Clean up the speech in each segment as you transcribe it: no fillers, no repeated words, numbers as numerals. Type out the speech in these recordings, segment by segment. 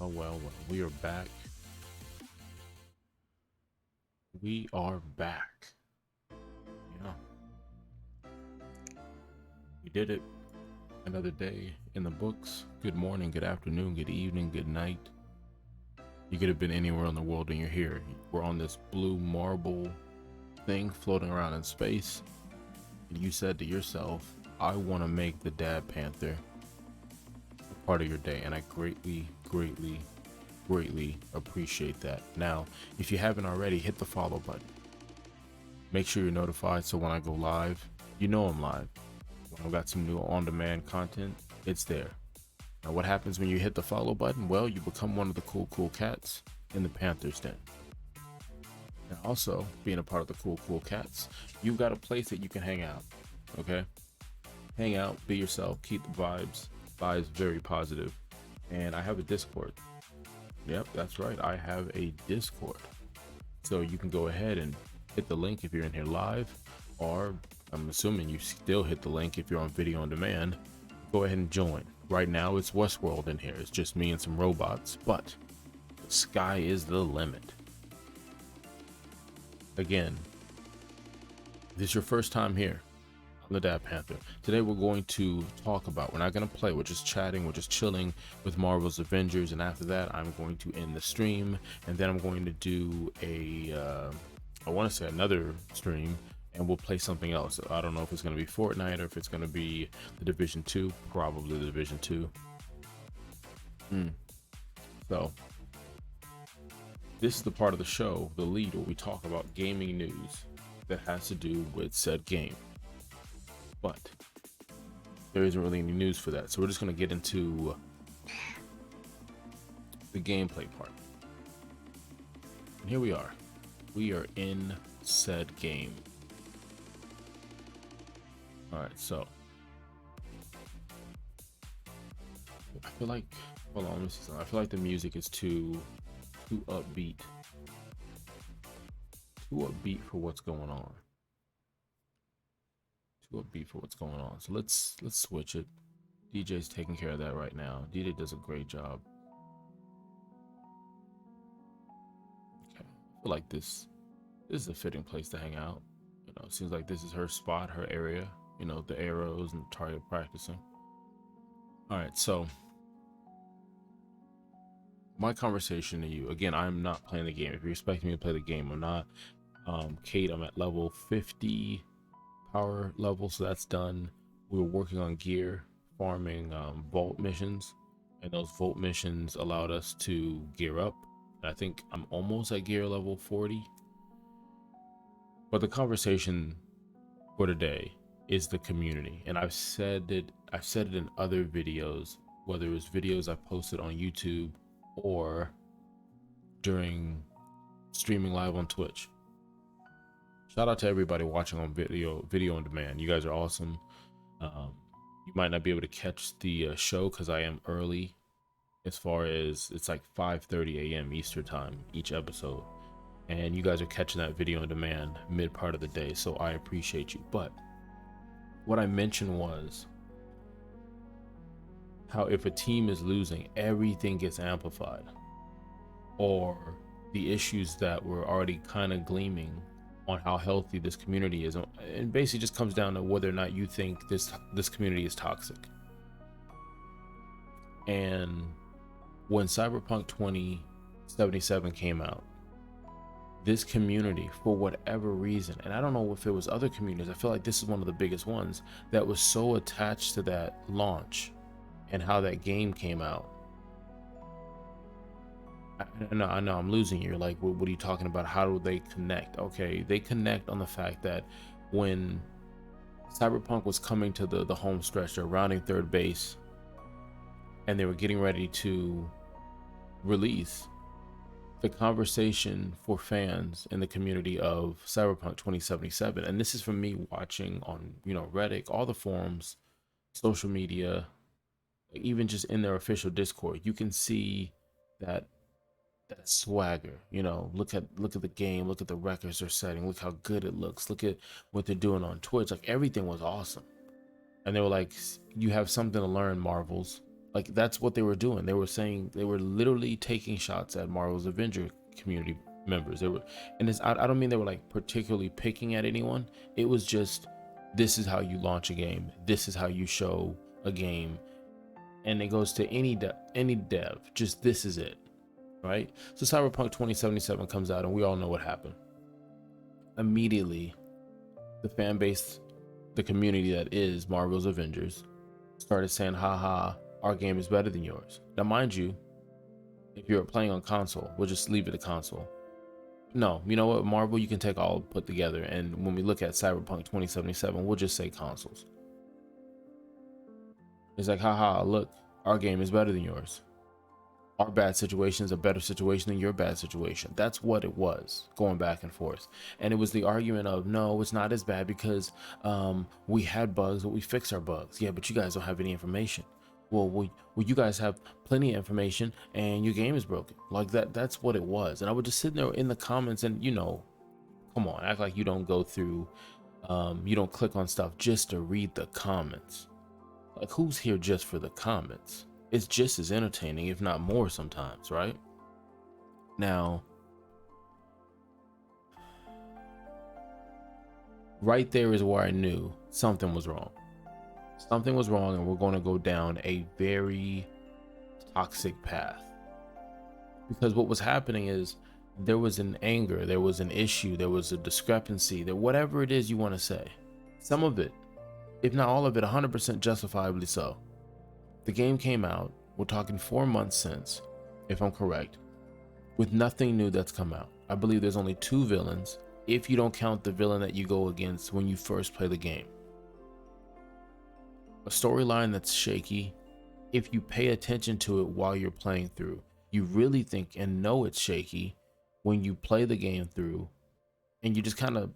Well, we are back. We are back. Yeah, we did it. Another day in the books. Good morning, good afternoon, good evening, good night. You could have been anywhere in the world and you're here. We're on this blue marble thing floating around in space. And you said to yourself, I want to make the Dadpanther a part of your day. And I greatly appreciate that. Now, if you haven't already, hit the follow button. Make sure you're notified so when I go live, you know I'm live. When I've got some new on-demand content, it's there. Now, what happens when you hit the follow button? Well, you become one of the cool cats in the Panthers den. Now, also, being a part of the cool cats, you've got a place that you can hang out, okay? Hang out, be yourself, keep the vibes very positive. And I have a Discord. Yep, that's right, I have a Discord. So you can go ahead and hit the link if you're in here live, or I'm assuming you still hit the link if you're on video on demand. Go ahead and join. Right now it's Westworld in here. It's just me and some robots, but the sky is the limit. Again, if this is your first time here on the Dadpanther, today we're going to talk about, we're not going to play, we're just chatting, we're just chilling with Marvel's Avengers, and after that I'm going to end the stream, and then I'm going to do I want to say another stream, and we'll play something else. I don't know if it's going to be Fortnite or if it's going to be the Division 2, probably the Division 2. So this is the part of the show, the lead, where we talk about gaming news that has to do with said game. But there isn't really any news for that. So we're just going to get into the gameplay part. And here we are. We are in said game. Alright, so I feel like, hold on, let me see something. I feel like the music is too upbeat. Too upbeat for what's going on. Too upbeat for what's going on. So let's switch it. DJ's taking care of that right now. DJ does a great job. Okay. I feel like this is a fitting place to hang out. You know, it seems like this is her spot, her area. You know, the arrows and target practicing. All right, so my conversation to you, again, I'm not playing the game. If you're expecting me to play the game, I'm not. Kate, I'm at level 50 power level, so that's done. We were working on gear, farming vault missions, and those vault missions allowed us to gear up. And I think I'm almost at gear level 40. But the conversation for today is the community, and I've said it in other videos, whether it was videos I posted on YouTube or during streaming live on Twitch. Shout out to everybody watching on video on demand. You guys are awesome. You might not be able to catch the show because I am early, as far as it's like 5:30 a.m. Eastern time each episode, and you guys are catching that video on demand mid part of the day, so I appreciate you. But what I mentioned was how if a team is losing, everything gets amplified, or the issues that were already kind of gleaming on how healthy this community is. And basically just comes down to whether or not you think this community is toxic. And when Cyberpunk 2077 came out, this community, for whatever reason, and I don't know if it was other communities, I feel like this is one of the biggest ones that was so attached to that launch and how that game came out. I know I'm losing you. You're like, what are you talking about? How do they connect? Okay, they connect on the fact that when Cyberpunk was coming to the home stretch, they're rounding third base, and they were getting ready to release, the conversation for fans in the community of Cyberpunk 2077, and this is from me watching on, you know, Reddit, all the forums, social media, even just in their official Discord, you can see that swagger. You know, look at the game, look at the records they're setting, look how good it looks, look at what they're doing on Twitch. Like, everything was awesome. And they were like, you have something to learn, Marvels. Like that's what they were doing. They were saying, they were literally taking shots at Marvel's Avenger community members. They were, and it's, I don't mean they were like particularly picking at anyone. It was just, this is how you launch a game. This is how you show a game. And it goes to any dev, just this is it, right? So Cyberpunk 2077 comes out and we all know what happened. Immediately, the fan base, the community that is Marvel's Avengers, started saying, haha, our game is better than yours. Now, mind you, if you're playing on console, we'll just leave it to console. No, you know what, Marvel, you can take all put together, and when we look at Cyberpunk 2077, we'll just say consoles. It's like, haha, look, our game is better than yours. Our bad situation is a better situation than your bad situation. That's what it was, going back and forth. And it was the argument of, no, it's not as bad because we had bugs, but we fixed our bugs. Yeah, but you guys don't have any information. Well, you guys have plenty of information and your game is broken. Like that's what it was. And I would just sit there in the comments and, you know, come on, act like you don't go through, you don't click on stuff just to read the comments. Like, who's here just for the comments? It's just as entertaining, if not more sometimes, right? Now, right there is where I knew something was wrong. Something was wrong, and we're going to go down a very toxic path. Because what was happening is there was an anger, there was an issue, there was a discrepancy, that whatever it is you want to say, some of it, if not all of it, 100% justifiably so. The game came out, we're talking 4 months since, if I'm correct, with nothing new that's come out. I believe there's only 2 villains, if you don't count the villain that you go against when you first play the game. A storyline that's shaky. If you pay attention to it while you're playing through, you really think and know it's shaky when you play the game through, and you just kind of,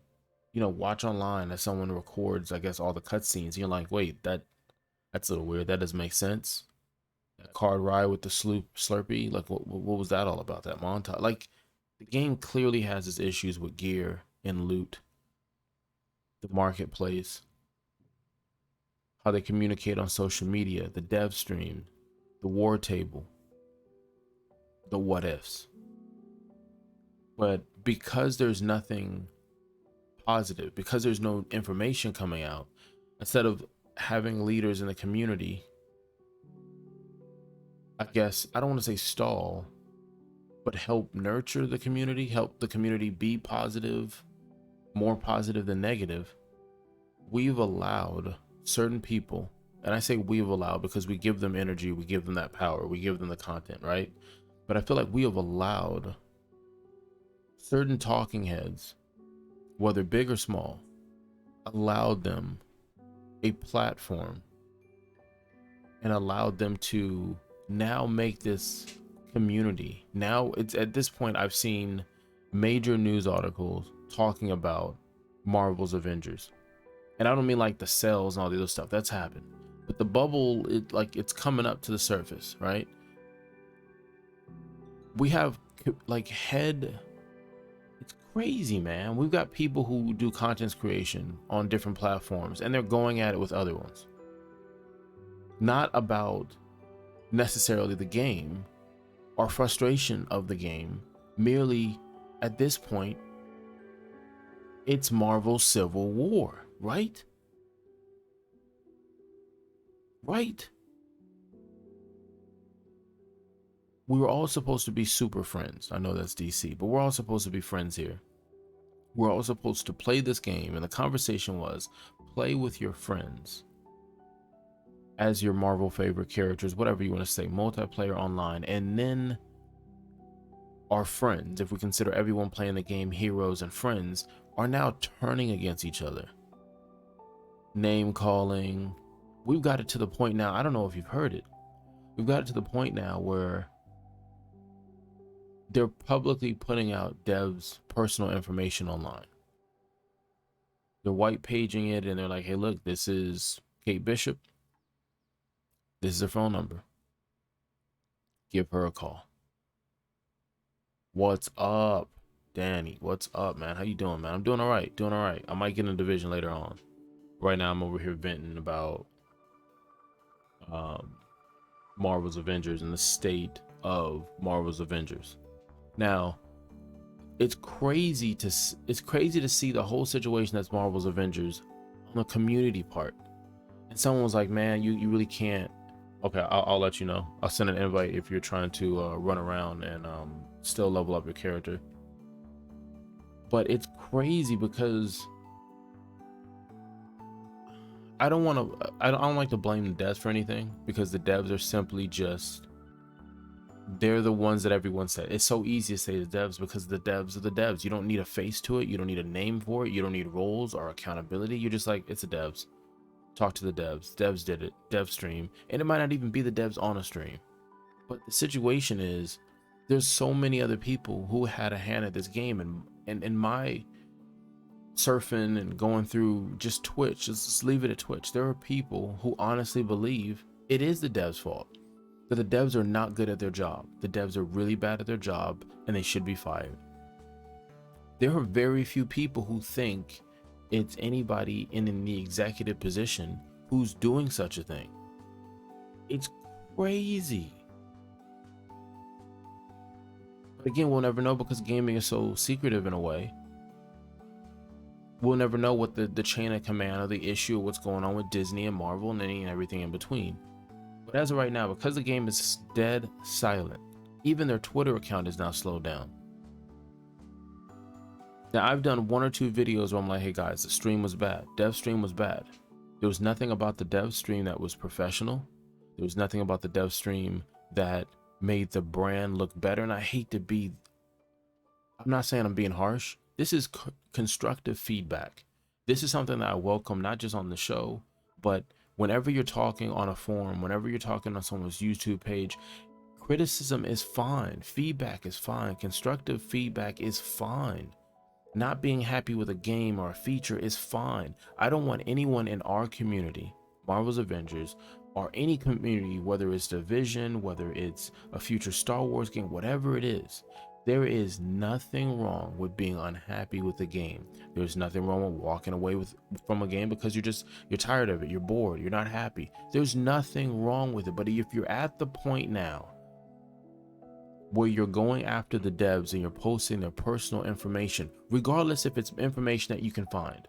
you know, watch online as someone records, I guess, all the cutscenes. You're like, wait, that's a little weird. That doesn't make sense. That card ride with the Slurpee, like what was that all about? That montage, like the game clearly has its issues with gear and loot, the marketplace, how they communicate on social media, the dev stream, the war table, the what ifs. But because there's nothing positive, because there's no information coming out, instead of having leaders in the community, I guess, I don't want to say stall, but help nurture the community, help the community be positive, more positive than negative, we've allowed certain people, and I say we've allowed because we give them energy, we give them that power, we give them the content, right? But I feel like we have allowed certain talking heads, whether big or small, allowed them a platform and allowed them to now make this community. Now it's at this point, I've seen major news articles talking about Marvel's Avengers. And I don't mean like the sales and all the other stuff that's happened, but the bubble, it's coming up to the surface, right? We have like it's crazy, man. We've got people who do content creation on different platforms and they're going at it with other ones. Not about necessarily the game or frustration of the game, merely at this point, it's Marvel's Civil War, right? Right? We were all supposed to be super friends. I know that's DC, but we're all supposed to be friends here. We're all supposed to play this game, and the conversation was play with your friends as your Marvel favorite characters, whatever you want to say, multiplayer online, and then our friends, if we consider everyone playing the game heroes and friends, are now turning against each other. Name calling. We've got it to the point now, I don't know if you've heard it, we've got it to the point now where they're publicly putting out devs' personal information online. They're white paging it and they're like, hey, look, this is Kate Bishop. This is her phone number. Give her a call. What's up, Danny? What's up, man? How you doing, man? I'm doing all right. Doing all right. I might get in a division later on. Right now, I'm over here venting about Marvel's Avengers and the state of Marvel's Avengers. Now, it's crazy to see the whole situation that's Marvel's Avengers on the community part. And someone was like, man, you really can't. Okay, I'll let you know. I'll send an invite if you're trying to run around and still level up your character. But it's crazy because I don't like to blame the devs for anything, because the devs are simply just, they're the ones that everyone said. It's so easy to say the devs because the devs are the devs. You don't need a face to it. You don't need a name for it. You don't need roles or accountability. You're just like, it's the devs. Talk to the devs. Devs did it. Dev stream. And it might not even be the devs on a stream. But the situation is, there's so many other people who had a hand at this game, and in my surfing and going through just Twitch, just leave it at Twitch, there are people who honestly believe it is the devs' fault, that the devs are not good at their job. The devs are really bad at their job and they should be fired. There are very few people who think it's anybody in the executive position who's doing such a thing. It's crazy. But again, we'll never know, because gaming is so secretive in a way. We'll never know what the chain of command or the issue of what's going on with Disney and Marvel and any and everything in between. But as of right now, because the game is dead silent, even their Twitter account is now slowed down. Now, I've done 1 or 2 videos where I'm like, hey guys, the stream was bad. Dev stream was bad. There was nothing about the dev stream that was professional. There was nothing about the dev stream that made the brand look better. And I hate to be, I'm not saying I'm being harsh. This is constructive feedback. This is something that I welcome, not just on the show, but whenever you're talking on a forum, whenever you're talking on someone's YouTube page, criticism is fine. Feedback is fine. Constructive feedback is fine. Not being happy with a game or a feature is fine. I don't want anyone in our community, Marvel's Avengers, or any community, whether it's Division, whether it's a future Star Wars game, whatever it is, there is nothing wrong with being unhappy with the game. There's nothing wrong with walking away from a game because you're tired of it, you're bored, you're not happy. There's nothing wrong with it. But if you're at the point now where you're going after the devs and you're posting their personal information, regardless if it's information that you can find.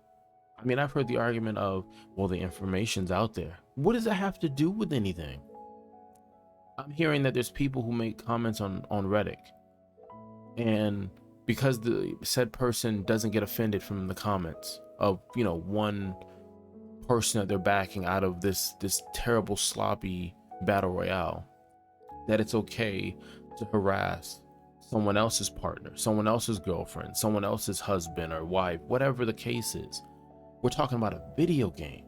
I mean, I've heard the argument of, well, the information's out there. What does that have to do with anything? I'm hearing that there's people who make comments on Reddit, and because the said person doesn't get offended from the comments of, you know, one person that they're backing out of this terrible sloppy battle royale, that it's okay to harass someone else's partner, someone else's girlfriend, someone else's husband or wife, whatever the case is. We're talking about a video game.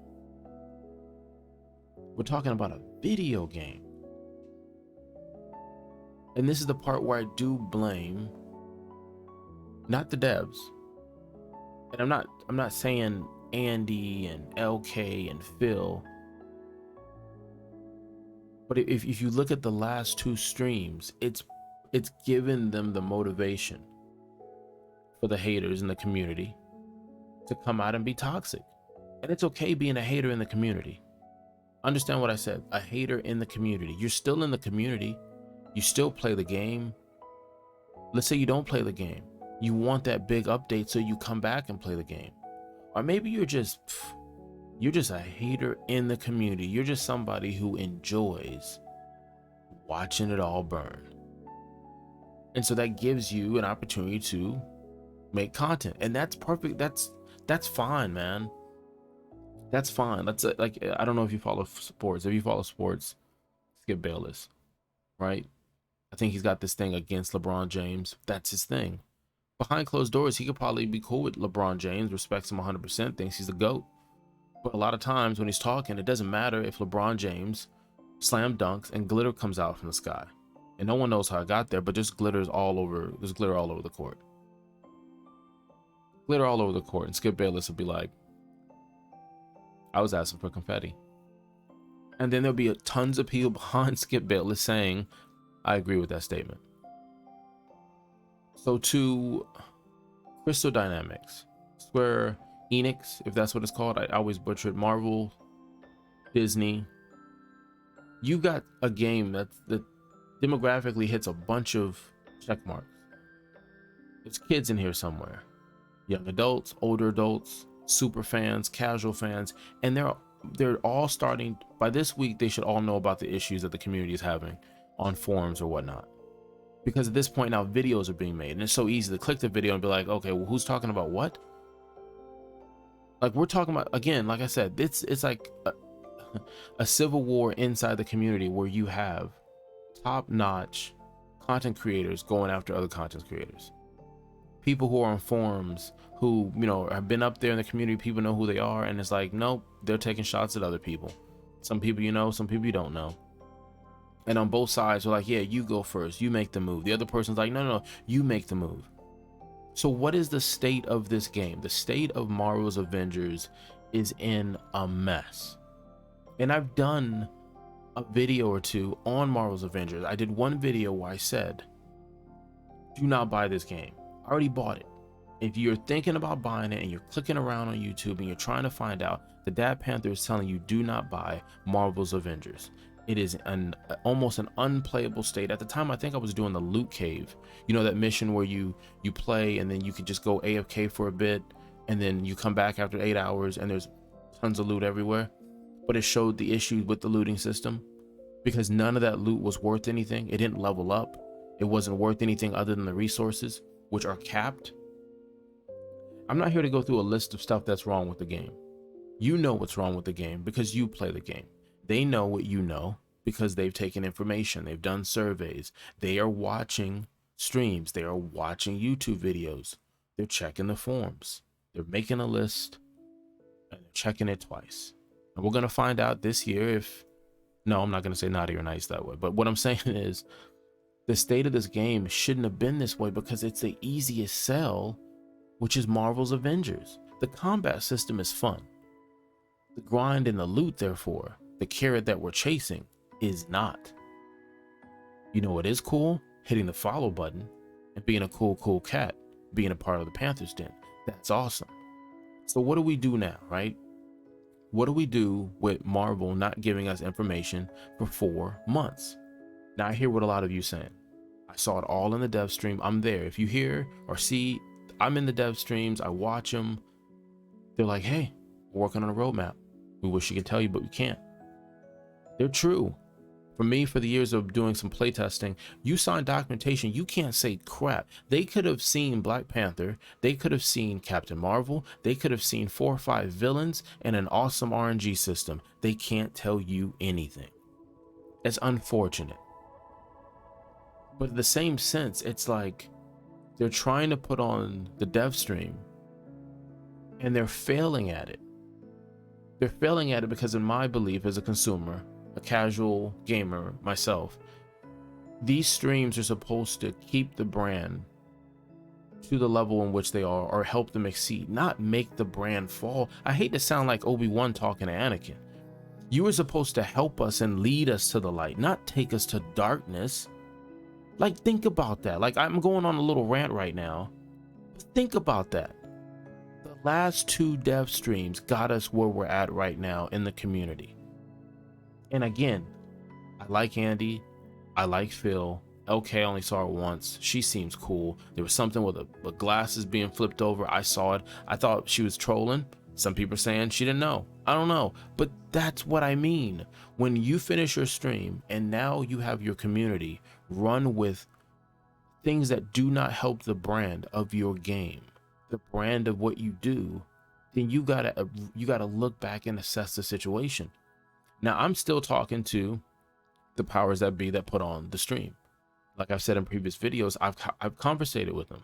We're talking about a video game. And this is the part where I do blame not the devs. And I'm not saying Andy and LK and Phil. But if you look at the last 2 streams, it's given them the motivation for the haters in the community to come out and be toxic. And it's okay being a hater in the community. Understand what I said, a hater in the community. You're still in the community. You still play the game. Let's say you don't play the game. You want that big update so you come back and play the game. Or maybe you're just a hater in the community. You're just somebody who enjoys watching it all burn. And so that gives you an opportunity to make content. And that's perfect. That's fine, man. That's fine. That's like, I don't know if you follow sports. If you follow sports, Skip Bayless, right? I think he's got this thing against LeBron James. That's his thing. Behind closed doors, he could probably be cool with LeBron James, respects him 100%, thinks he's the GOAT. But a lot of times when he's talking, it doesn't matter if LeBron James slam dunks and glitter comes out from the sky. And no one knows how it got there, but just glitter all over the court. Glitter all over the court. And Skip Bayless would be like, I was asking for confetti. And then there'll be tons of people behind Skip Bayless saying, I agree with that statement. So to Crystal Dynamics, Square Enix, if that's what it's called, I always butcher it, Marvel, Disney, You got a game that demographically hits a bunch of check marks. There's kids in here somewhere, young adults, older adults, super fans, casual fans, and they're all starting by this week. They should all know about the issues that the community is having on forums or whatnot, because at this point now videos are being made, and it's so easy to click the video and be like, okay, well, who's talking about what? Like, we're talking about, again, like I said, it's like a civil war inside the community, where you have top-notch content creators going after other content creators, people who are on forums who, you know, have been up there in the community, people know who they are, and it's like, nope, they're taking shots at other people. Some people you know, some people you don't know, and on both sides are like, yeah, you go first, you make the move. The other person's like, no, you make the move. So what is the state of this game? The state of Marvel's Avengers is in a mess. And I've done a video or two on Marvel's Avengers. I did one video where I said, do not buy this game. I already bought it. If you're thinking about buying it and you're clicking around on YouTube and you're trying to find out, the Dadpanther is telling you, do not buy Marvel's Avengers. It is almost an unplayable state. At the time, I think I was doing the loot cave. You know, that mission where you play and then you can just go AFK for a bit, and then you come back after 8 hours and there's tons of loot everywhere. But it showed the issues with the looting system, because none of that loot was worth anything. It didn't level up. It wasn't worth anything other than the resources, which are capped. I'm not here to go through a list of stuff that's wrong with the game. You know what's wrong with the game because you play the game. They know what you know because they've taken information. They've done surveys. They are watching streams. They are watching YouTube videos. They're checking the forums. They're making a list and they're checking it twice. And we're going to find out this year if, no, I'm not going to say naughty or nice that way. But what I'm saying is the state of this game shouldn't have been this way, because it's the easiest sell, which is Marvel's Avengers. The combat system is fun. The grind and the loot, therefore, the carrot that we're chasing, is not. You know what is cool? Hitting the follow button and being a cool cat, being a part of the Panthers Den. That's awesome. So what do we do now, right? What do we do with Marvel not giving us information for 4 months? Now, I hear what a lot of you saying. I saw it all in the dev stream. I'm there. If you hear or see, I'm in the dev streams. I watch them. They're like, hey, we're working on a roadmap. We wish we could tell you, but we can't. They're true. For me, for the years of doing some playtesting, you sign documentation, you can't say crap. They could have seen Black Panther. They could have seen Captain Marvel. They could have seen 4 or 5 villains and an awesome RNG system. They can't tell you anything. It's unfortunate. But in the same sense, it's like they're trying to put on the dev stream and they're failing at it. They're failing at it because, in my belief as a consumer, a casual gamer myself, these streams are supposed to keep the brand to the level in which they are, or help them exceed, not make the brand fall. I hate to sound like Obi-Wan talking to Anakin. You were supposed to help us and lead us to the light, not take us to darkness. Like, think about that. Like, I'm going on a little rant right now. Think about that. The last 2 dev streams got us where we're at right now in the community. And again, I like Andy. I like Phil. LK only saw her once. She seems cool. There was something with the glasses being flipped over. I saw it. I thought she was trolling. Some people are saying she didn't know. I don't know. But that's what I mean. When you finish your stream and now you have your community run with things that do not help the brand of your game, the brand of what you do, then you gotta look back and assess the situation. Now, I'm still talking to the powers that be that put on the stream. Like I've said in previous videos, I've conversated with them.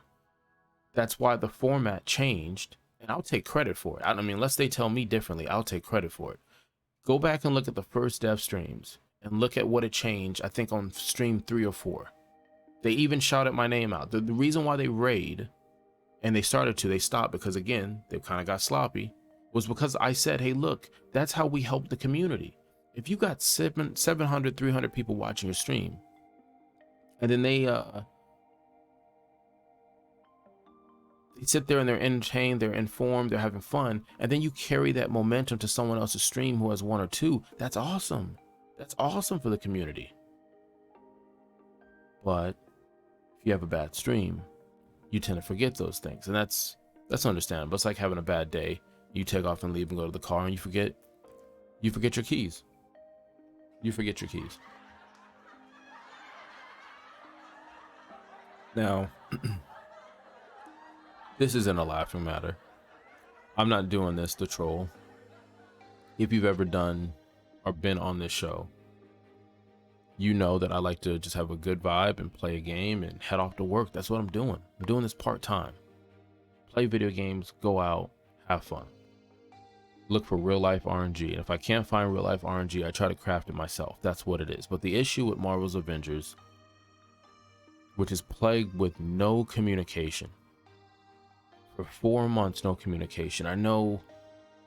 That's why the format changed, and I'll take credit for it. I mean, unless they tell me differently, I'll take credit for it. Go back and look at the first dev streams and look at what it changed, I think on stream 3 or 4. They even shouted my name out. The reason why they raid, and they stopped because, again, they kind of got sloppy, was because I said, hey, look, that's how we help the community. If you got 700, 300 people watching your stream, and then they sit there and they're entertained, they're informed, they're having fun, and then you carry that momentum to someone else's stream who has 1 or 2, that's awesome. That's awesome for the community. But if you have a bad stream, you tend to forget those things, and that's understandable. It's like having a bad day. You take off and leave and go to the car, and you forget your keys. You forget your keys. Now, this isn't a laughing matter. I'm not doing this to troll. If you've ever done or been on this show, you know that I like to just have a good vibe and play a game and head off to work. That's what I'm doing. I'm doing this part-time. Play video games, go out, have fun. Look for real life RNG. And if I can't find real life RNG, I try to craft it myself. That's what it is. But the issue with Marvel's Avengers, which is plagued with no communication. For 4 months, no communication. I know,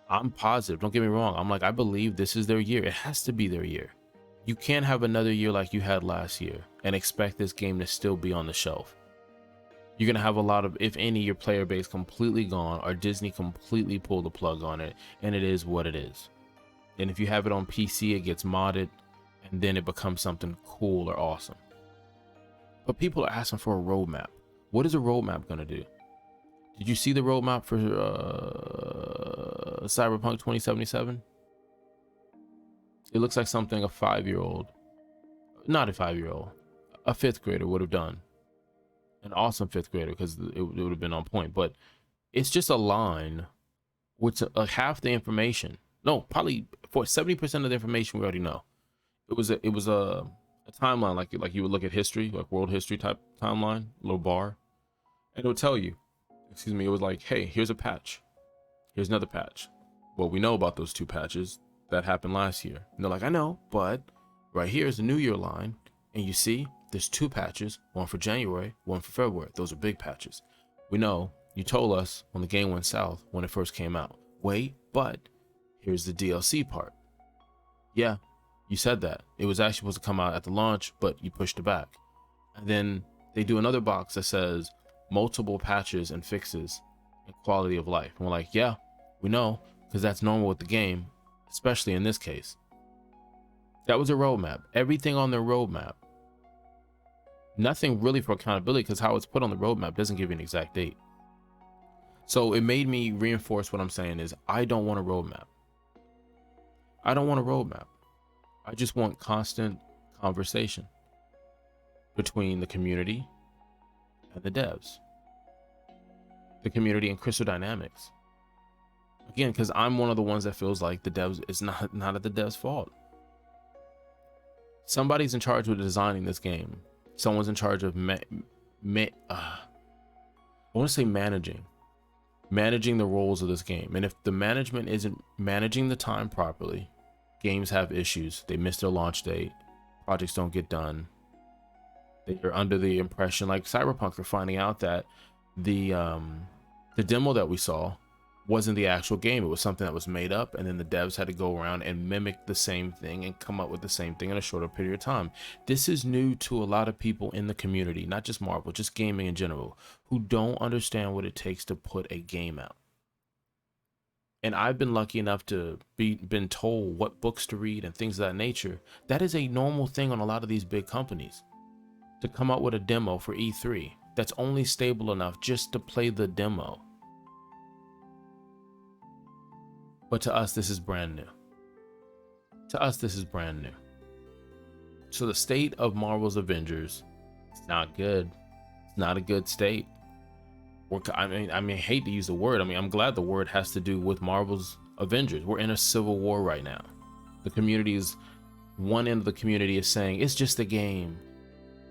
I'm positive. Don't get me wrong. I'm like, I believe this is their year. It has to be their year. You can't have another year like you had last year and expect this game to still be on the shelf. You're going to have a lot of, if any, your player base completely gone, or Disney completely pulled the plug on it, and it is what it is. And if you have it on PC, it gets modded, and then it becomes something cool or awesome. But people are asking for a roadmap. What is a roadmap going to do? Did you see the roadmap for Cyberpunk 2077? It looks like something a 5-year-old, not a 5-year-old, a 5th grader would have done. An awesome 5th grader, because it would have been on point. But it's just a line with half the information. No, probably for 70% of the information we already know. It was a timeline like you would look at history, like world history type timeline, little bar, and it would tell you. Excuse me. It was like, hey, here's a patch. Here's another patch. Well, we know about those 2 patches that happened last year. And they're like, I know, but right here is the New Year line, and you see there's 2 patches, one for January, one for February. Those are big patches. We know you told us when the game went south when it first came out. Wait, but here's the DLC part. Yeah, you said that. It was actually supposed to come out at the launch, but you pushed it back. And then they do another box that says multiple patches and fixes and quality of life. And we're like, yeah, we know, because that's normal with the game, especially in this case. That was a roadmap. Everything on their roadmap. Nothing really for accountability, because how it's put on the roadmap doesn't give you an exact date. So it made me reinforce what I'm saying is, I don't want a roadmap. I don't want a roadmap. I just want constant conversation between the community and the devs. The community and Crystal Dynamics. Again, because I'm one of the ones that feels like the devs, it's not at the devs' fault. Somebody's in charge of designing this game. Someone's in charge of I want to say managing the roles of this game. And if the management isn't managing the time properly, games have issues. They miss their launch date. Projects don't get done. They're under the impression, like Cyberpunk, they're finding out that the demo that we saw wasn't the actual game. It was something that was made up, and then the devs had to go around and mimic the same thing and come up with the same thing in a shorter period of time. This is new to a lot of people in the community, not just Marvel, just gaming in general, who don't understand what it takes to put a game out. And I've been lucky enough to been told what books to read and things of that nature. That is a normal thing on a lot of these big companies, to come out with a demo for E3 that's only stable enough just to play the demo. But to us, this is brand new. To us, this is brand new. So the state of Marvel's Avengers is not good. It's not a good state. I mean, I hate to use the word. I mean, I'm glad the word has to do with Marvel's Avengers. We're in a civil war right now. The community is, one end of the community is saying, it's just a game.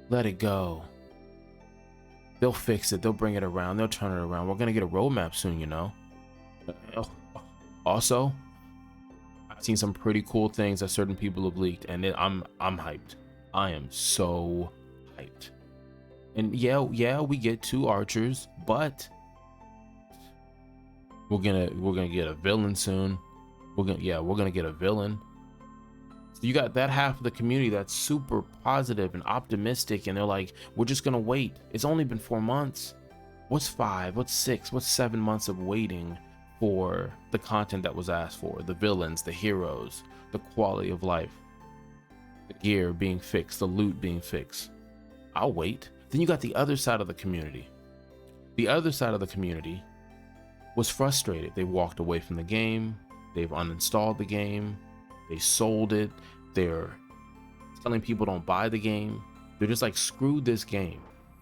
Let it go. They'll fix it. They'll bring it around. They'll turn it around. We're going to get a roadmap soon, you know? Also, I've seen some pretty cool things that certain people have leaked, and I'm hyped. I am so hyped. And yeah, we get 2 archers, but we're gonna get a villain soon. We're gonna get a villain. So you got that half of the community that's super positive and optimistic, and they're like, we're just gonna wait. It's only been 4 months. What's 5? What's 6? What's 7 months of waiting for the content that was asked for, the villains, the heroes, the quality of life? the gear being fixed, the loot being fixed. I'll wait. Then you got the other side of the community. The other side of the community was frustrated. They walked away from the game. They've uninstalled the game. They sold it. They're telling people don't buy the game. They're just like, screw this game.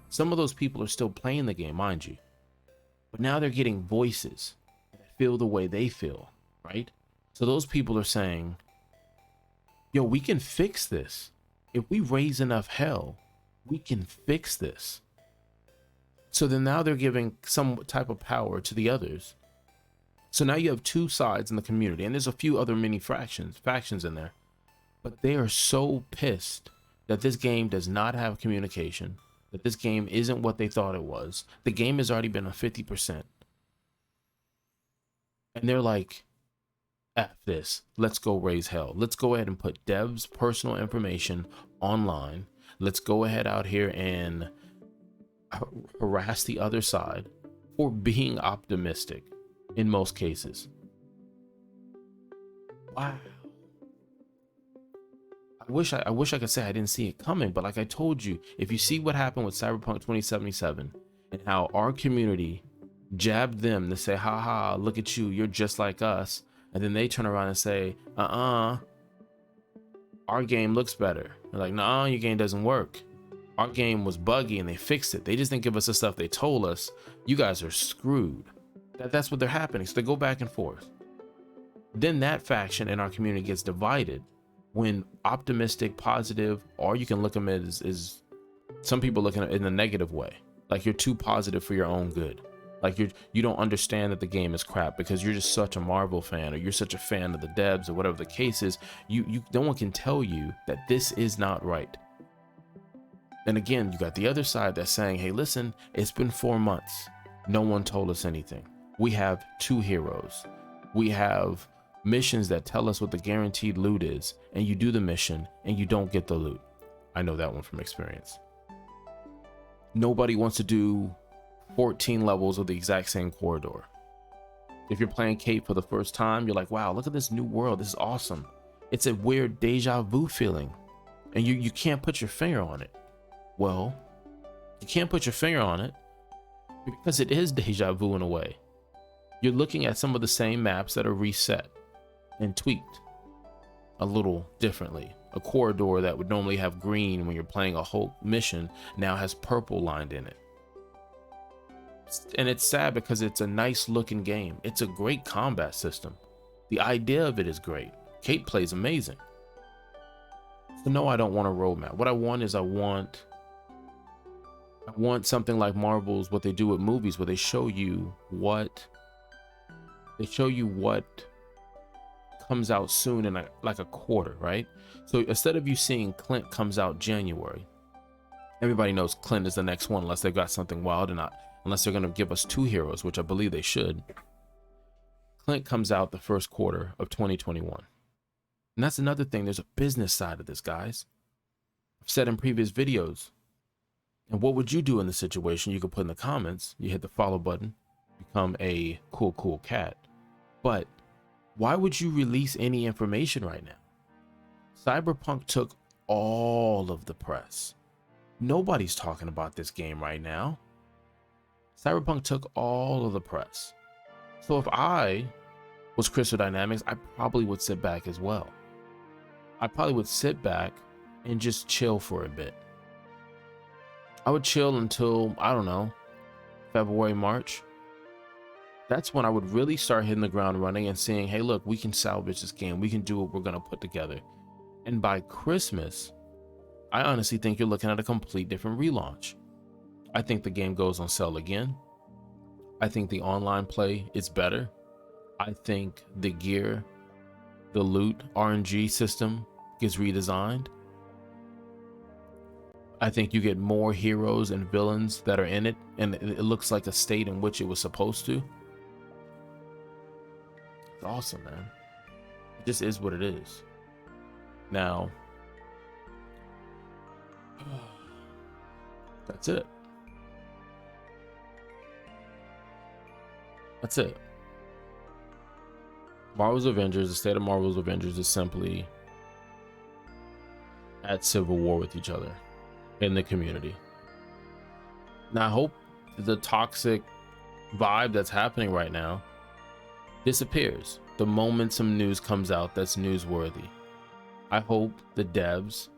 Some of those people are still playing the game, mind you. But now they're getting voices that feel the way they feel, right? So those people are saying, yo, we can fix this. If we raise enough hell, we can fix this. So then now they're giving some type of power to the others. So now you have two sides in the community, and there's a few other mini factions in there. But they are so pissed that this game does not have communication, that this game isn't what they thought it was. The game has already been on 50%. And they're like, F this, let's go raise hell. Let's go ahead and put devs' personal information online. Let's go ahead out here and harass the other side for being optimistic in most cases. Wow. I wish I could say I didn't see it coming, but like I told you, if you see what happened with Cyberpunk 2077 and how our community jabbed them to say, haha, look at you, you're just like us, and then they turn around and say, our game looks better. They're like, nah, your game doesn't work. Our game was buggy and they fixed it. They just didn't give us the stuff they told us. You guys are screwed. That's what they're happening. So they go back and forth. Then that faction in our community gets divided when optimistic, positive, or you can look at them as some people looking at it in a negative way. Like you're too positive for your own good. Like you don't understand that the game is crap because you're just such a Marvel fan, or you're such a fan of the devs, or whatever the case is. No one can tell you that this is not right. And again, you got the other side that's saying, hey, listen, it's been 4 months. No one told us anything. We have 2 heroes. We have missions that tell us what the guaranteed loot is, and you do the mission and you don't get the loot. I know that one from experience. Nobody wants to do 14 levels of the exact same corridor. If you're playing Kate for the first time, you're like, wow, look at this new world. This is awesome. It's a weird deja vu feeling, and you can't put your finger on it. Well, you can't put your finger on it because it is deja vu in a way. You're looking at some of the same maps that are reset and tweaked a little differently. A corridor that would normally have green when you're playing a whole mission now has purple lined in it. And it's sad because it's a nice looking game. It's a great combat system. The idea of it is great. Kate plays amazing. So no, I don't want a roadmap. What I want is I want something like Marvel's, what they do with movies, where they show you what comes out soon in like a quarter, right? So instead of you seeing Clint comes out January, everybody knows Clint is the next one unless they've got something wild, and unless they're going to give us 2 heroes, which I believe they should. Clint comes out the first quarter of 2021. And that's another thing. There's a business side of this, guys. I've said in previous videos. And what would you do in this situation? You can put in the comments. You hit the follow button, become a cool cat. But why would you release any information right now? Cyberpunk took all of the press. Nobody's talking about this game right now. Cyberpunk took all of the press. So if I was Crystal Dynamics, I probably would sit back as well. I probably would sit back and just chill for a bit. I would chill until, I don't know, February, March. That's when I would really start hitting the ground running and saying, hey, look, we can salvage this game. We can do what we're going to put together. And by Christmas, I honestly think you're looking at a complete different relaunch. I think the game goes on sale again. I think the online play is better. I think the gear, the loot, RNG system gets redesigned. I think you get more heroes and villains that are in it, and it looks like a state in which it was supposed to. It's awesome, man. It just is what it is. Now, that's it. That's it. Marvel's Avengers, the state of Marvel's Avengers is simply at civil war with each other in the community. Now, I hope the toxic vibe that's happening right now disappears the moment some news comes out that's newsworthy. I hope the devs,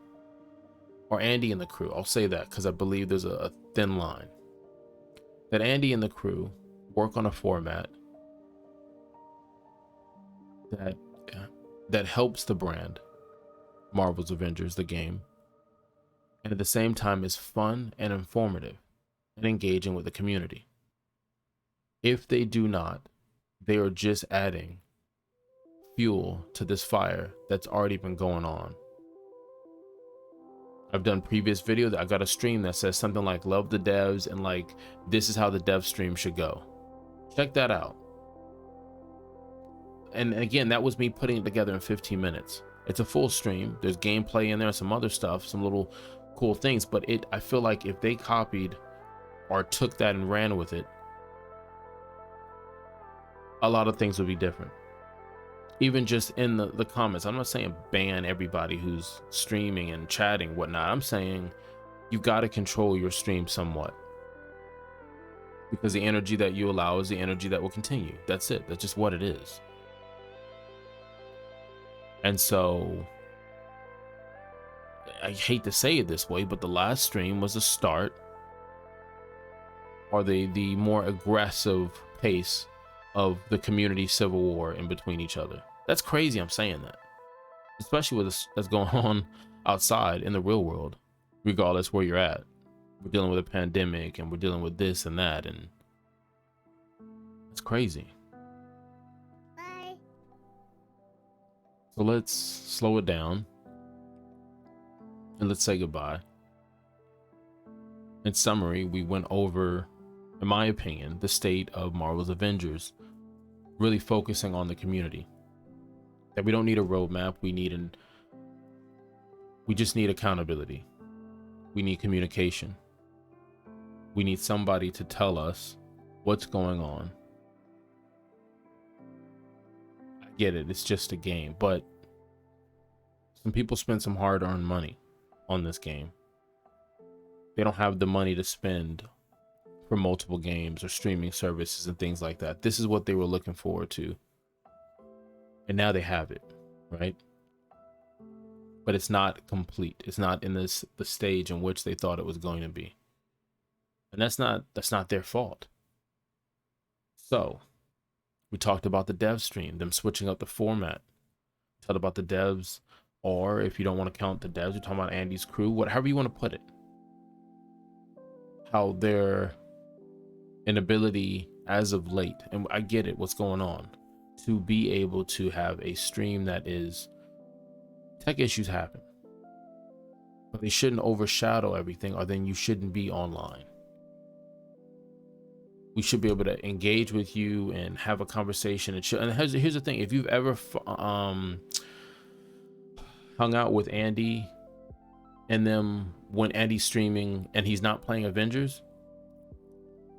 or Andy and the crew, I'll say that because I believe there's a thin line, that Andy and the crew work on a format that helps the brand, Marvel's Avengers, the game, and at the same time is fun and informative and engaging with the community. If they do not, they are just adding fuel to this fire that's already been going on. I've done previous videos. I got a stream that says something like love the devs and like this is how the dev stream should go. Check that out. And again, that was me putting it together in 15 minutes. It's a full stream. There's gameplay in there, some other stuff, some little cool things, but I feel like if they copied or took that and ran with it, a lot of things would be different. Even just in the comments, I'm not saying ban everybody who's streaming and chatting, whatnot. I'm saying you've got to control your stream somewhat, because the energy that you allow is the energy that will continue. That's it. That's just what it is. And so I hate to say it this way, but the last stream was a start, or the more aggressive pace of the community civil war in between each other. That's crazy I'm saying that, especially with this that's going on outside in the real world, regardless where you're at. We're dealing with a pandemic and we're dealing with this and that, and it's crazy. Bye. So let's slow it down and let's say goodbye. In summary, we went over, in my opinion, the state of Marvel's Avengers, really focusing on the community. That we don't need a roadmap, we just need accountability. We need communication. We need somebody to tell us what's going on. I get it, it's just a game, but some people spend some hard-earned money on this game. They don't have the money to spend for multiple games or streaming services and things like that. This is what they were looking forward to, and now they have it, right? But it's not complete. It's not in the stage in which they thought it was going to be, and that's not their fault. So we talked about the dev stream, them switching up the format. We talked about the devs, or if you don't want to count the devs, we're talking about Andy's crew, whatever you want to put it, how their inability as of late, and I get it, what's going on, to be able to have a stream that is, tech issues happen, but they shouldn't overshadow everything, or then you shouldn't be online. We should be able to engage with you and have a conversation. And here's the thing: if you've ever hung out with Andy and them when Andy's streaming and he's not playing Avengers,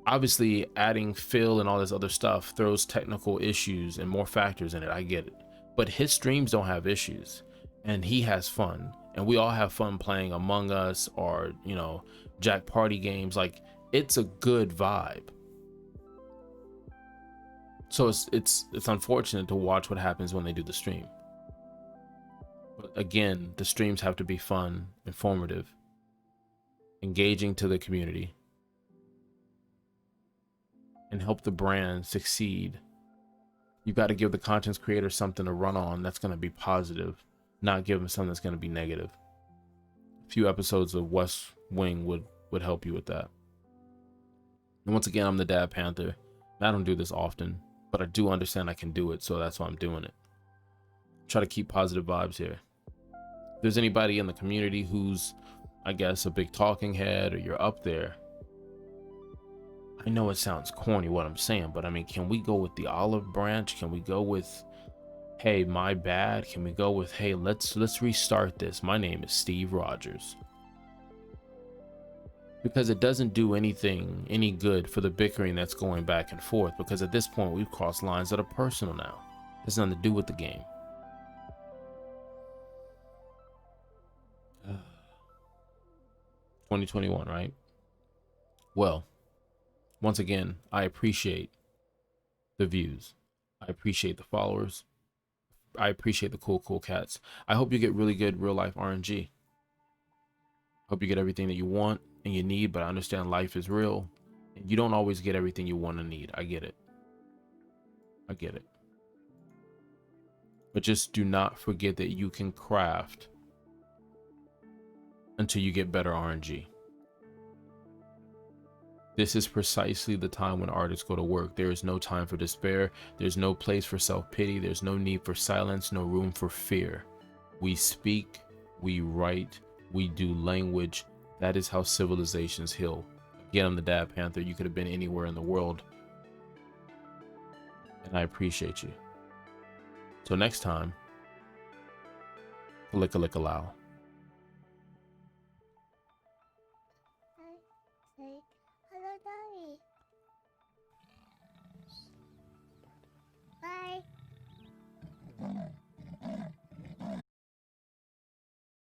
obviously adding Phil and all this other stuff throws technical issues and more factors in it. I get it, but his streams don't have issues, and he has fun, and we all have fun playing Among Us or, you know, Jack Party games. Like, it's a good vibe. So it's unfortunate to watch what happens when they do the stream. But again, the streams have to be fun, informative, engaging to the community, and help the brand succeed. You've got to give the content creator something to run on that's going to be positive, not give them something that's going to be negative. A few episodes of West Wing would help you with that. And once again, I'm the Dadadpanther. I don't do this often, but I do understand I can do it, so that's why I'm doing it. Try to keep positive vibes here. If there's anybody in the community who's, I guess, a big talking head, or you're up there, I know it sounds corny what I'm saying, but I mean, can we go with the olive branch? Can we go with, hey, my bad? Can we go with, hey, let's restart this. My name is Steve Rogers. Because it doesn't do anything any good for the bickering that's going back and forth, because at this point we've crossed lines that are personal now. It has nothing to do with the game. 2021, right? Well, once again, I appreciate the views. I appreciate the followers. I appreciate the cool cats. I hope you get really good real life RNG. Hope you get everything that you want and you need, but I understand life is real. And you don't always get everything you want and need. I get it. I get it. But just do not forget that you can craft until you get better RNG. This is precisely the time when artists go to work. There is no time for despair. There's no place for self-pity. There's no need for silence, no room for fear. We speak, we write, we do language. That is how civilizations heal. Again, I'm the Dadadpanther. You could have been anywhere in the world. And I appreciate you. So next time, lick a lick a low.